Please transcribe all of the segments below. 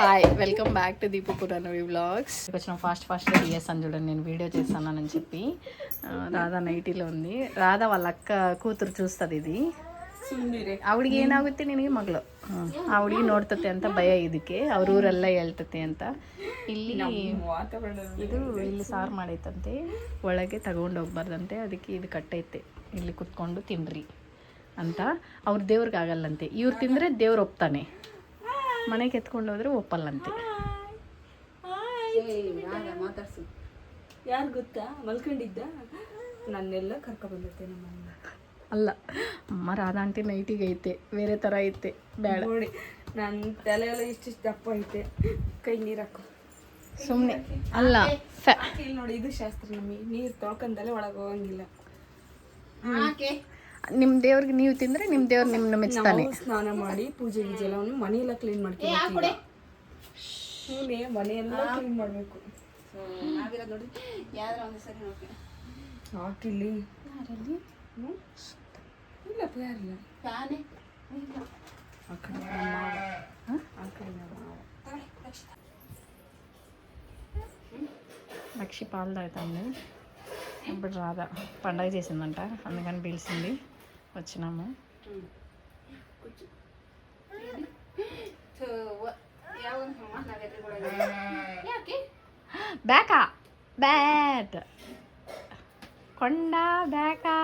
Hi welcome back to Deepu పురాణవి vlogs. వచ్చిన fast చేస్తాను చూడండి, నేను వీడియో చేస్తానని చెప్పి. ರಾಧಾ ನೈಟಿలో ఉంది. ರಾಧಾ వాళ్ళ ಅಕ್ಕ ಕೂతుರು చూస్తుంది ಇದು. ಅವಳಿಗೆ ಏನಾಗುತ್ತೆ ನಿನಗೆ ಮಗಳು, ಅವಳಿಗೆ ನೋಡ್ತತೆ ಅಂತ ಭಯ ಇದಕ್ಕೆ. ಅವ್ರ ಊರೆಲ್ಲ ಹೇಳ್ತತೆ ಅಂತ. ಇಲ್ಲಿ ಇದು ಇಲ್ಲಿ ಸಾರು ಮಾಡೈತಂತೆ, ಒಳಗೆ ತಗೊಂಡು ಹೋಗ್ಬಾರ್ದಂತೆ. ಅದಕ್ಕೆ ಇದು ಕಟ್ಟೈತೆ, ಇಲ್ಲಿ ಕುತ್ಕೊಂಡು ತಿನ್ರಿ ಅಂತ. ಅವ್ರ ದೇವ್ರಿಗೆ ಆಗಲ್ಲಂತೆ, ಇವ್ರು ತಿಂದರೆ ದೇವ್ರು ಒಪ್ತಾನೆ, ಮನೆಗೆ ಎತ್ಕೊಂಡು ಹೋದ್ರೆ ಒಪ್ಪಲ್ಲಂತೆ. ಮಾತಾಡ್ಸು. ಯಾರು ಗೊತ್ತಾ, ಮಲ್ಕೊಂಡಿದ್ದ ನನ್ನೆಲ್ಲ ಕರ್ಕೊಬಂದೈತೆ ನಮ್ಮಮ್ಮ. ಅಲ್ಲ ಅಮ್ಮ, ರಾಧಾ ಆಂಟಿ ನೈಟಿಗೆ ಐತೆ, ಬೇರೆ ಥರ ಐತೆ, ಬೇಡ ನೋಡಿ. ನನ್ನ ತಲೆಯೆಲ್ಲ ಇಷ್ಟಿಷ್ಟು ದಪ್ಪ ಐತೆ. ಕೈ ನೀರು ಹಾಕು ಸುಮ್ಮನೆ. ಅಲ್ಲ ಇಲ್ಲಿ ನೋಡಿ, ಇದು ಶಾಸ್ತ್ರ. ನಮಗೆ ನೀರು ತೊಳ್ಕೊಂಡಲ್ಲೇ ಒಳಗೆ ಹೋಗಂಗಿಲ್ಲ. ನಿಮ್ಮ ದೇವ್ರಿಗೆ ನೀವು ತಿಂದರೆ ನಿಮ್ಮ ದೇವ್ರು ನಿಮ್ಮನ್ನ ಮೆಚ್ತಾನೆ. ಸ್ನಾನ ಮಾಡಿ ಪೂಜೆ ಗೀಜೆ ಎಲ್ಲ ಮನೆಯೆಲ್ಲ ಕ್ಲೀನ್ ಮಾಡ್ತೀವಿ. ಮನೆಯೆಲ್ಲ ಕ್ಲೀನ್ ಮಾಡಬೇಕು. ನೋಡಿ ಯಾವ್ದಾರ ಒಂದು ಸರಿ ನೋಡಿ ಹಾಕಿಲ್ಲಿ. ಇಲ್ಲಪ್ಪ, ಯಾರಿಲ್ಲ. లక్షి పాలు తాగుతాము. ఇప్పుడు రాధా పండగ చేసిందంట, అందుకని పిలిచింది, వచ్చినాము. బ్యాకా బ్యాట్ కొండ బ్యాకా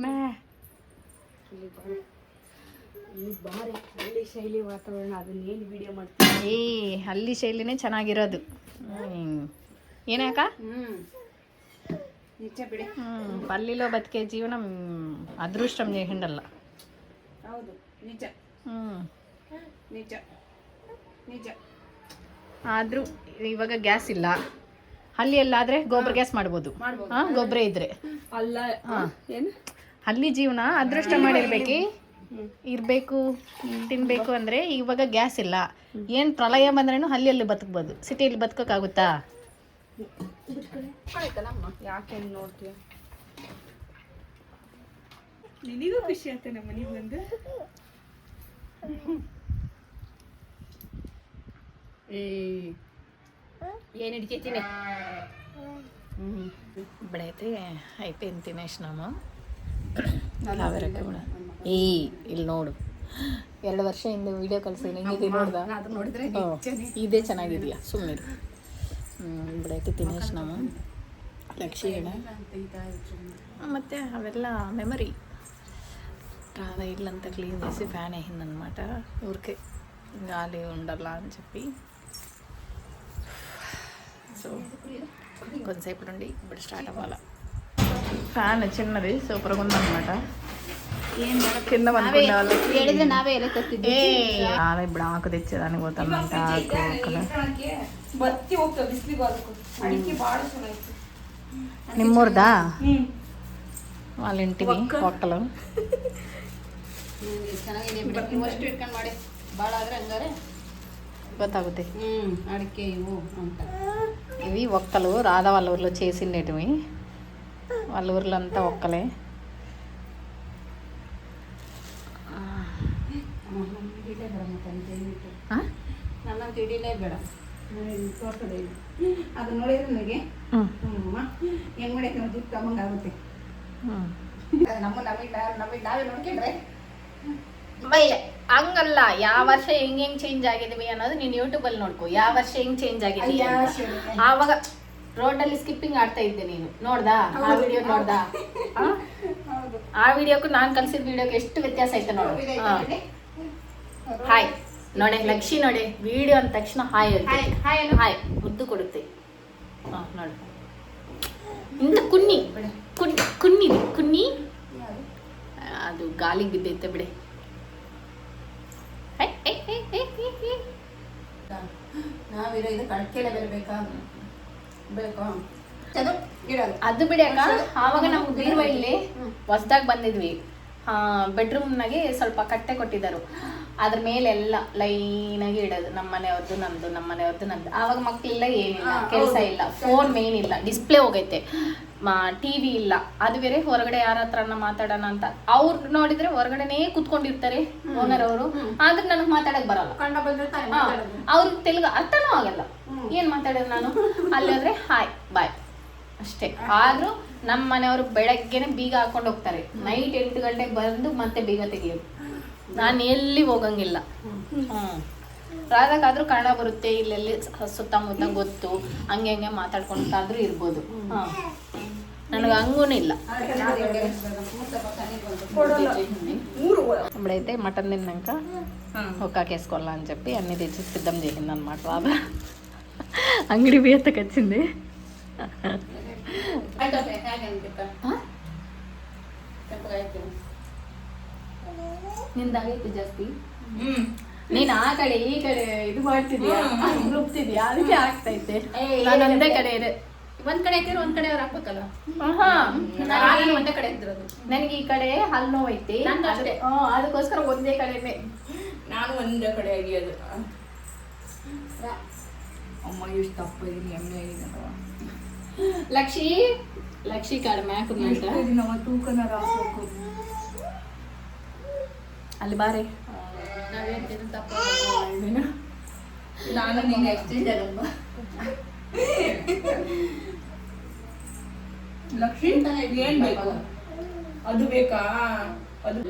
ಮ್ಯಾ ಬಾರಿ ಹಳ್ಳಿ ಶೈಲಿ ವಾತಾವರಣ. ಅದನ್ನೇನು ವಿಡಿಯೋ ಮಾಡ್ತೀವಿ. ಹಳ್ಳಿ ಶೈಲಿನೇ ಚೆನ್ನಾಗಿರೋದು. ಏನಾಕ ನಿಜ ಬಿಡಿ. పల్లిలో బతికే జీవనం అదృష్టం చేసిండಲ್ಲ. ಹೌದು, ನಿಜ ನಿಜ ನಿಜ. ಆದರೂ ಇವಾಗ ಗ್ಯಾಸ್ ಇಲ್ಲ. ಹಳ್ಳಿಯಲ್ಲಾದರೆ ಗೊಬ್ಬರ ಗ್ಯಾಸ್ ಮಾಡ್ಬೋದು, ಗೊಬ್ಬರ ಇದ್ರೆ. ಅಲ್ಲ ಏನು, ಹಳ್ಳಿ ಜೀವನ ಅದೃಷ್ಟ ಮಾಡಿರ್ಬೇಕು, ಇರಬೇಕು, ತಿನ್ಬೇಕು. ಅಂದರೆ ಇವಾಗ ಗ್ಯಾಸ್ ಇಲ್ಲ, ಏನು ಪ್ರಳಯ ಬಂದ್ರೂ ಹಳ್ಳಿಯಲ್ಲಿ ಬದುಕ್ಬೋದು, ಸಿಟಿಯಲ್ಲಿ ಬದುಕೋಕ್ಕಾಗುತ್ತಾ? ಆಯ್ತಲ್ಲಮ್ಮ, ಯಾಕೆ ನೋಡ್ತೀಯ? ನಿನಗೂ ಖುಷಿ ಆಯ್ತಾ ನಮ್ಮ ಮನೆಗೆ ಬಂದು? ಏನು ಹಿಡ್ಕೈತೀನಿ? ఇప్పుడైతే అయిపోయింది తినేసినాము. ಇಲ್ಲಿ ನೋಡು, 2 ವರ್ಷ ಹಿಂದೆ ವಿಡಿಯೋ ಕಳ್ಸಿದ್ದೀನಿ, ಹಿಂಗಿದೆ ನೋಡ್ದ? ಇದೇ ಚೆನ್ನಾಗಿದೆಯಾ, ಸುಮ್ಮನೆ. ఇప్పుడైతే తినేసినాము. లక్షీడ ಮತ್ತು అವೆಲ್ಲ మెమరీ. రాధా ఇల్లంతా క్లీన్ చేసి ఫ్యాన్ వేసిందనమాట, ఊరికే గాలి ఉండಲ್ಲ అని చెప్పి. సో కొంతసేపు నుండి ఇప్పుడు స్టార్ట్ అవ్వాలి. ఫ్యాన్ చిన్నది, సూపర్గా ఉందన్నమాట. కింద అనుకునే వాళ్ళకి ఇప్పుడు ఆకు తెచ్చేదానికి పోతానంట. నిమ్మూర్దా వాళ్ళ ఇంటివి ఒక్కలు ಗೊತ್ತಾಗುತ್ತೆ. ಅಡಿಕೆ ಇವು ಅಂತ ఇవి ఒక్కలు రాధా వాళ్ళ ఊర్లో చేసిండేటివి. వాళ్ళ ఊర్లో అంతా ఒక్కలే. ನನ್ನ ತಿಡಿಲೇ ಬೇಡ, ತೋಟದ ಅದು ನೋಡಿದ್ರೆ ನನಗೆ ಹೆಂಗ್ ಮಾಡಕ್ಕೆ ನಾವು ದುಡ್ಡು ತಗೊಂಡಾಗುತ್ತೆ. ನಮಗೆ ನಾವೇ ನೋಡ್ಕೊಂಡ್ರೆ ಬೈಲೆ ಹಂಗಲ್ಲ. ಯಾವ ವರ್ಷ ಹೆಂಗ್ ಚೇಂಜ್ ಆಗಿದೀವಿ ಅನ್ನೋದು ನೀನು ಯೂಟ್ಯೂಬಲ್ಲಿ ನೋಡ್ಕೊ. ಯಾವ ವರ್ಷ ಹೆಂಗ್ ಚೇಂಜ್ ಆಗಿದೀವಿ ಆವಾಗ ರೋಡಲ್ಲಿ ಸ್ಕಿಪ್ಪಿಂಗ್ ಆಡ್ತಾ ಇದ್ದೆ, ನೀನು ನೋಡ್ದಾ? ಆ ವಿಡಿಯೋ ನೋಡ್ದಾ? ಆ ವಿಡಿಯೋಕ್ಕೂ ನಾನು ಕಲ್ಸಿದ ವಿಡಿಯೋಕ್ಕೆ ಎಷ್ಟು ವ್ಯತ್ಯಾಸ ಐತೆ ನೋಡು. ಹಾಯ್ ನೋಡೆ, ಲಕ್ಷಿ ನೋಡೆ, ವಿಡಿಯೋ ಅಂದ ತಕ್ಷಣ ಹಾಯ್ ಹಾಯ್ ಮುದ್ದು ಕೊಡುತ್ತೆ. ನೋಡು, ಇಂತ ಕುನ್ನಿ ಕುನ್ನಿದೆ, ಕುನ್ನಿ ಅದು ಗಾಲಿಗೆ ಬಿದ್ದೈತೆ ಬಿಡೆ. ನಾವಿರೋ ಇದು ಕಳ್ಕೆಲೆ ಬರಬೇಕಾ ಬೇಕಾ? ಅದು ಬಿಡಿ ಅಕ್ಕ. ಆವಾಗ ನಮ್ಗೆ ಬೀರ್ವ ಇಲ್ಲಿ ಹೊಸ್ದಾಗಿ ಬಂದಿದ್ವಿ, ಬೆಡ್ರೂಮ್ನಾಗೆ ಸ್ವಲ್ಪ ಕಟ್ಟೆ ಕೊಟ್ಟಿದ್ದರು. ಅದ್ರ ಮೇಲೆಲ್ಲ ಲೈನಾಗಿ ಇಡೋದು, ನಮ್ಮನೆಯವ್ರದ್ದು ನಮ್ಮದು, ನಮ್ಮನೆಯವ್ರದ್ದು ನಮ್ದು. ಆವಾಗ ಮಕ್ಕಳೆಲ್ಲ ಏನಿಲ್ಲ, ಕೆಲಸ ಇಲ್ಲ, ಫೋನ್ ಮೇನ್ ಇಲ್ಲ, ಡಿಸ್ಪ್ಲೇ ಹೋಗೈತೆ. ಟಿವಿ ಇಲ್ಲ, ಅದು ಬೇರೆ ಹೊರಗಡೆ ಯಾರ ಹತ್ರನ ಮಾತಾಡೋಣ ಅಂತ ಅವ್ರು ನೋಡಿದ್ರೆ ಹೊರಗಡೆನೇ ಕುತ್ಕೊಂಡಿರ್ತಾರೆ ಓನರ್ ಅವರು, ಆದ್ರೆ ನನಗೆ ಮಾತಾಡಕ್ ಬರಲ್ಲ. ಅವ್ರಿಗೆ ತೆಲುಗು ಅರ್ಥನೂ ಆಗಲ್ಲ, ಏನ್ ಮಾತಾಡೋದು ನಾನು. ಅಲ್ಲಿ ಹೋದ್ರೆ ಹಾಯ್ ಬಾಯ್ ಅಷ್ಟೇ. ಆದ್ರೂ ನಮ್ಮ ಮನೆಯವರು ಬೆಳಗ್ಗೆನೆ ಬೀಗ ಹಾಕೊಂಡು ಹೋಗ್ತಾರೆ, ನೈಟ್ 8 ಗಂಟೆಗೆ ಬಂದು ಮತ್ತೆ ಬೀಗ ತೆಗಿಯೋದು. ನಾನು ಎಲ್ಲಿ ಹೋಗಂಗಿಲ್ಲ. ರಾಧಾಗಾದ್ರೂ ಕನ್ನಡ ಬರುತ್ತೆ, ಇಲ್ಲೆಲ್ಲಿ ಸುತ್ತಮುತ್ತ ಗೊತ್ತು, ಹಂಗೆ ಮಾತಾಡ್ಕೊಂತಾದ್ರೂ ಇರ್ಬೋದು. ನನಗೆ ಹಂಗೂನು ಇಲ್ಲ. ఇప్పుడైతే మటన్ తిన్నాక ఒక్కాకేసుకోవాలని చెప్పి అన్నీ తెచ్చి సిద్ధం చేసింది అనమాట బాబా. అంగడి బీతకు వచ్చింది. ನಿಂದಾಗೈತಿ ಜಾಸ್ತಿ. ನೀನ್ ಆ ಕಡೆ ಈ ಕಡೆ ಇದು ಮಾಡ್ತಿದ್ಯಾ, ರುಬ್ತಿದ್ಯಾ, ಅದಕ್ಕೆ ಆಗ್ತೈತೆ. ನಾನು ಒಂದೇ ಕಡೆ ಇದೆ. ಒಂದ್ ಕಡೆ ಹಾಕಿದ್ರೆ ಒಂದ್ ಕಡೆ ಅವ್ರು ಹಾಕ್ಬೇಕಲ್ಲ. ಒಂದೇ ಕಡೆ ಇದ್ರದು. ನನಗೆ ಈ ಕಡೆ ಹಲ್ಲು ನೋವೈತಿ, ಅದಕ್ಕೋಸ್ಕರ ಒಂದೇ ಕಡೆನೆ. ನಾನು ಒಂದೇ ಕಡೆ ಆಗಿಯೋದು. ಅಮ್ಮ ಎಷ್ಟು ತಪ್ಪ ಇದೀನಿ, ಎಮ್ಮೆ ಆಗಿದ್ದಾವ. ಲಕ್ಷಿ ಕಾಡು ಮ್ಯಾಕ್ ನಾವು ತೂಕನ ಹಾಕ್ಬೇಕು. ಅಲ್ಲಿ ಬಾರೆ, ನಾವೇನ್ ತಪ್ಪ ನಾನು ನೀನು ಎಕ್ಸ್ಚೇಂಜ್ ಆಗಲ್ವ. ಲಕ್ಷ್ಮಿ ಏನ್ ಬೇಕು? ಅದು ಬೇಕಾ? ಅದು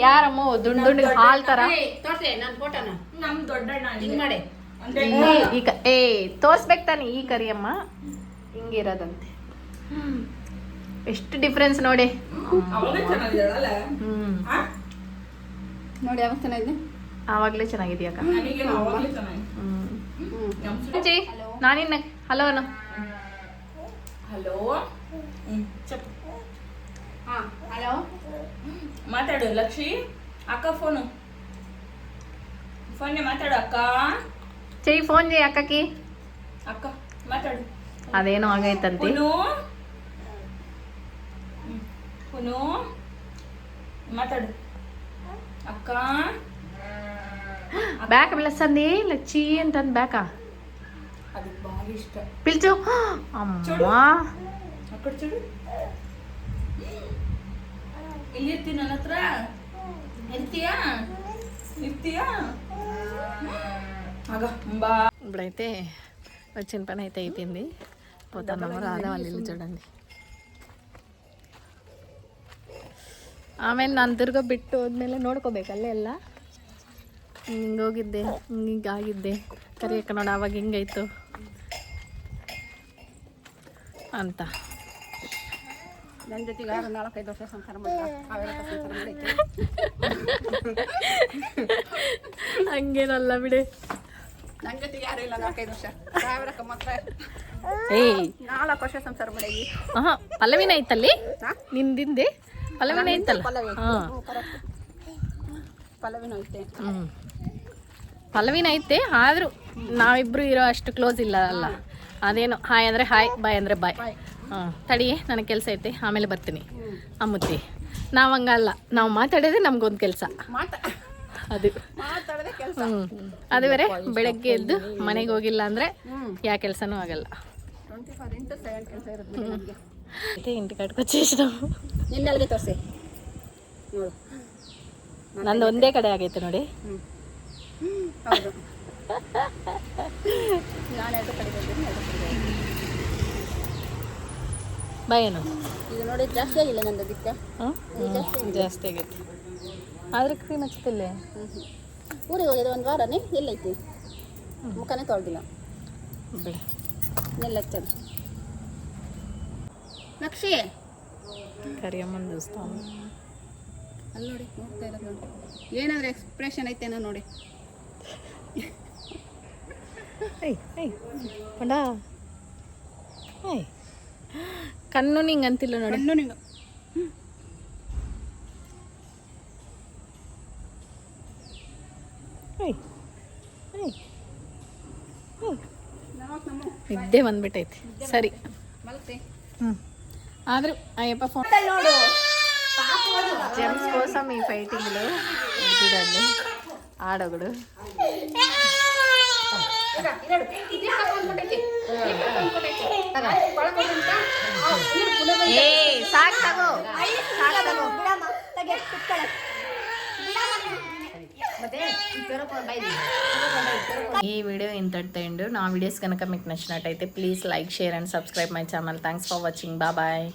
ಯಾರಮ್ಮ ದುಂಡು ಹಾಲ್ ತರ ತೋರ್ಸೆ ನನ್ ಫೋಟೋನ. ನಮ್ ದೊಡ್ಡಣ್ಣ ಹಿಂಗ್ ಮಾಡಿ ತೋರ್ಸ್ಬೇಕು ತಾನೆ. ಈ ಕರಿಯಮ್ಮ ಹಿಂಗಿರೋದಂತೆ. ಎಷ್ಟು ಡಿಫ್ರೆನ್ಸ್ ನೋಡಿ. ನೋಡಿ ಯಾವಾಗ ಚೆನ್ನಾಗಿದೆ, ಆವಾಗ್ಲೇ ಚೆನ್ನಾಗಿದ್ಯಾಕ. ನಾನಿನ್ನ ಹಲೋ ಹಲೋ ಹಲೋ ಮಾತಾಡು ಲಕ್ಷ್ಮಿ. ಅಕ್ಕ ಫೋನ್ ಮಾತಾಡು ಅಕ್ಕ. చెయ్యి ఫోన్ చేయి అక్కకి. అక్క మాట్లాడు. అదేనో ఆగైతంతి. పును మాట్లాడు అక్క. బ్యాక్ పిలుస్తుంది, లచ్చి అంటుంది. బ్యాకా అది బాగా ఇష్టం. పిలుచు. అమ్మా అక్కడ చూడు. ಇಲ್ಲಿ ಇರ್ತೀನಿ ನನ್ನ ಹತ್ರ. ఇర్తియా ఇప్పుడైతే వచ్చిన పని అయితే అయిపోయింది. పోతున్నాము. రాధా వాళ్ళ ఇల్లు చూడండి. ಆಮೇಲೆ ನಾನು ತಿರ್ಗೋ ಬಿಟ್ಟು ಹೋದ್ಮೇಲೆ ನೋಡ್ಕೋಬೇಕಲ್ಲ ಎಲ್ಲ. ಹಿಂಗೋಗಿದ್ದೆ, ಹಿಂಗಾಗಿದ್ದೆ, ಕರಿಯಕ್ಕ ನೋಡ ಅವಾಗ ಹಿಂಗಾಯ್ತು ಅಂತ. ನನ್ನ ಜೊತೆಗೆ 4-5 ವರ್ಷ ಸಂಸಾರ ಮಾಡಿದ್ದೆ. ಹಂಗೇನಲ್ಲ ಬಿಡಿ. ನನ್ನ ಜೊತೆಗೆ ಯಾರು ಇಲ್ಲ 4-5 ವರ್ಷ. ಸಾವಿರಕ್ಕೆ ಮಾತ್ರ 4 ವರ್ಷ ಸಂಸಾರ ಮಾಡಿ. ಪಲ್ಲವಿನ ಐತಲ್ಲಿ ನಿಂದಿಂದೆ. ಪಲ್ಲವಿನ ಐತಲ್ಲ. ಪಲ್ಲವಿನ ಐತೆ. ಆದ್ರೂ ನಾವಿಬ್ರು ಇರೋ ಅಷ್ಟು ಕ್ಲೋಸ್ ಇಲ್ಲ ಅಲ್ಲ. ಅದೇನು ಹಾಯ್ ಅಂದ್ರೆ ಹಾಯ್, ಬಾಯ್ ಅಂದ್ರೆ ಬಾಯ್. ತಡಿ, ನನಗೆ ಕೆಲಸ ಐತೆ, ಆಮೇಲೆ ಬರ್ತೀನಿ ಅಮ್ಮುತ್ತಿ. ನಾವು ಹಂಗಲ್ಲ, ನಾವು ಮಾತಾಡೋದೇ ನಮ್ಗೊಂದು ಕೆಲಸ. ಅದು ಅದು ಬೇರೆ. ಬೆಳಗ್ಗೆ ಎದ್ದು ಮನೆಗೆ ಹೋಗಿಲ್ಲ ಅಂದರೆ ಯಾವ ಕೆಲಸನೂ ಆಗಲ್ಲ. ఇంటి కాడికి వచ్చేసినాము. ನಿನ್ನೆಲ್ಗೆ ತೋರಿಸಿ ನೋಡು. ನಂದು ಒಂದೇ ಕಡೆ ಆಗೈತೆ ನೋಡಿ. ಹೌದು, ನಾನು 2 ಕಡೆ ಬಂದಿದ್ದೀನಿ. ಬಾಯೇನು ಈಗ ನೋಡಿ ಜಾಸ್ತಿ ಆಗಿಲ್ಲ ನಂದು. ಅದಕ್ಕೆ ಜಾಸ್ತಿ ಆಗೈತೆ. ಆದ್ರೆ ಕ್ರೀಮ್ ಹಚ್ತಿಲ್ಲ. ಊರಿಗೆ ಹೋಗಿದ್ದು 1 ವಾರನೇ. ಎಲ್ಲೈತಿ ಮುಖನೇ ತೊಳೆದಿಲ್ಲ. ಬಿಡ ನೆಲ್ಲ ಹಚ್ಚೋದು. ಲಕ್ಷಿ ಕರಿಯಮ್ಮನ ದೇವಸ್ಥಾನ ಅಲ್ಲಿ ನೋಡಿ, ನೋಡ್ತಾ ಇರೋದು ನೋಡಿ. ಏನಾದರೂ ಎಕ್ಸ್ಪ್ರೆಷನ್ ಐತೇನೋ ನೋಡಿ. ಪಂಡ ಕಣ್ಣು ನಿಂಗೆ ಅಂತಿಲ್ಲ ನೋಡಿ. ಕಣ್ಣು ನಿಂಗೆ ನಿದ್ದೆ ಬಂದ್ಬಿಟ್ಟೈತಿ. ಸರಿ ఆದರೂ అయ్యప్ప ఫోన్ ನೋಡು. జెమ్స్ కోసం ఈ ఫైటింగ్లో చూడండి. ఆడొకడు ಏ ಸಾಕು ತಗೋ ಸಾಕು ತಗೋ. ఈ వీడియో ఇంతటితో ఎండ్. నా వీడియోస్ కనుక మీకు నచ్చినట్టయితే please like share and subscribe my channel. Thanks for watching. Bye.